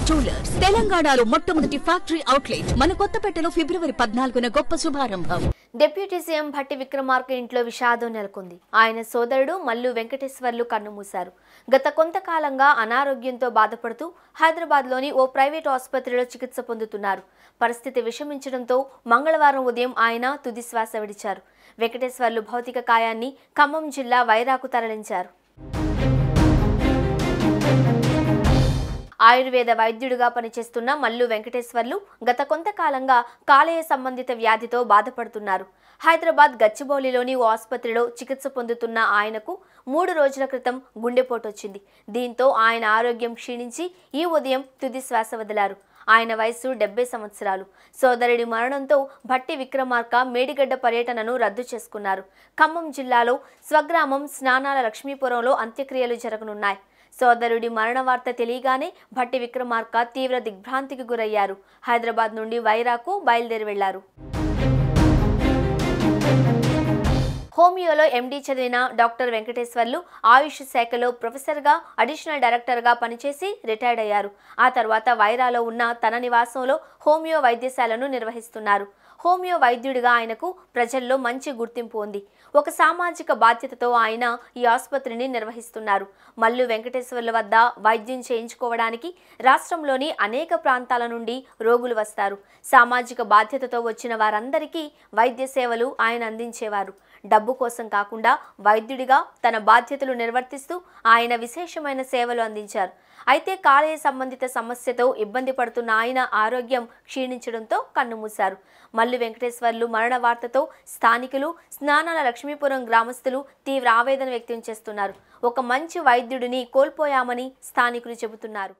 Jewellers తెలంగాణలో మొట్టమొదటి factory outlet మన కొత్తపేటలో ఫిబ్రవరి 14న గొప్ప శుభారంభం. డిప్యూటీ సీఎం భట్టి విక్రమార్క ఇంట్లో విషాదం నెలకొంది. ఆయన సోదరుడు మల్లు వెంకటేశ్వర్లు కన్నుమూశారు. గత కొంతకాలంగా అనారోగ్యంతో బాధపడుతూ హైదరాబాద్లోని ఓ ప్రైవేట్ ఆసుపత్రిలో చికిత్స పొందుతున్నారు. పరిస్థితి విషమించడంతో మంగళవారం ఉదయం ఆయన తుది శ్వాస విడిచారు. వెంకటేశ్వర్లు భౌతిక కాయాన్ని ఖమ్మం జిల్లా వైరాకు తరలించారు. ఆయుర్వేద వైద్యుడిగా పనిచేస్తున్న మల్లు వెంకటేశ్వర్లు గత కొంతకాలంగా కాలేయ సంబంధిత వ్యాధితో బాధపడుతున్నారు. హైదరాబాద్ గచ్చిబౌలిలోని ఓ ఆసుపత్రిలో చికిత్స పొందుతున్న ఆయనకు 3 రోజుల క్రితం గుండెపోటు వచ్చింది. దీంతో ఆయన ఆరోగ్యం క్షీణించి ఈ ఉదయం తుది శ్వాస వదిలారు. ఆయన వయసు 70 సంవత్సరాలు. సోదరుడి మరణంతో భట్టి విక్రమార్క మేడిగడ్డ పర్యటనను రద్దు చేసుకున్నారు. ఖమ్మం జిల్లాలో స్వగ్రామం స్నానాల లక్ష్మీపురంలో అంత్యక్రియలు జరగనున్నాయి. సోదరుడి మరణ వార్త తెలియగానే భట్టి విక్రమార్క తీవ్ర దిగ్భ్రాంతికి గురయ్యారు. హైదరాబాద్ నుండి వైరాకు బయలుదేరి వెళ్లారు. హోమియోలో ఎండీ చదివిన డాక్టర్ వెంకటేశ్వర్లు ఆయుష్ శాఖలో ప్రొఫెసర్గా అడిషనల్ డైరెక్టర్గా పనిచేసి రిటైర్డ్ అయ్యారు. ఆ తర్వాత వైరాలో ఉన్న తన నివాసంలో హోమియో వైద్యశాలను నిర్వహిస్తున్నారు. హోమియో వైద్యుడిగా ఆయనకు ప్రజల్లో మంచి గుర్తింపు ఉంది. ఒక సామాజిక బాధ్యతతో ఆయన ఈ ఆసుపత్రిని నిర్వహిస్తున్నారు. మల్లు వెంకటేశ్వర్ల వద్ద వైద్యం చేయించుకోవడానికి రాష్ట్రంలోని అనేక ప్రాంతాల నుండి రోగులు వస్తారు. సామాజిక బాధ్యతతో వచ్చిన వారందరికీ వైద్య సేవలు ఆయన అందించేవారు. డబ్బు కోసం కాకుండా వైద్యుడిగా తన బాధ్యతలు నిర్వర్తిస్తూ ఆయన విశేషమైన సేవలు అందించారు. అయితే కాలేయ సంబంధిత సమస్యతో ఇబ్బంది పడుతున్న ఆయన ఆరోగ్యం క్షీణించడంతో కన్నుమూశారు. మల్లు వెంకటేశ్వర్లు మరణ వార్తతో స్థానికులు, స్నానాల లక్ష్మీపురం గ్రామస్తులు తీవ్ర ఆవేదన వ్యక్తం చేస్తున్నారు. ఒక మంచి వైద్యుడిని కోల్పోయామని స్థానికులు చెబుతున్నారు.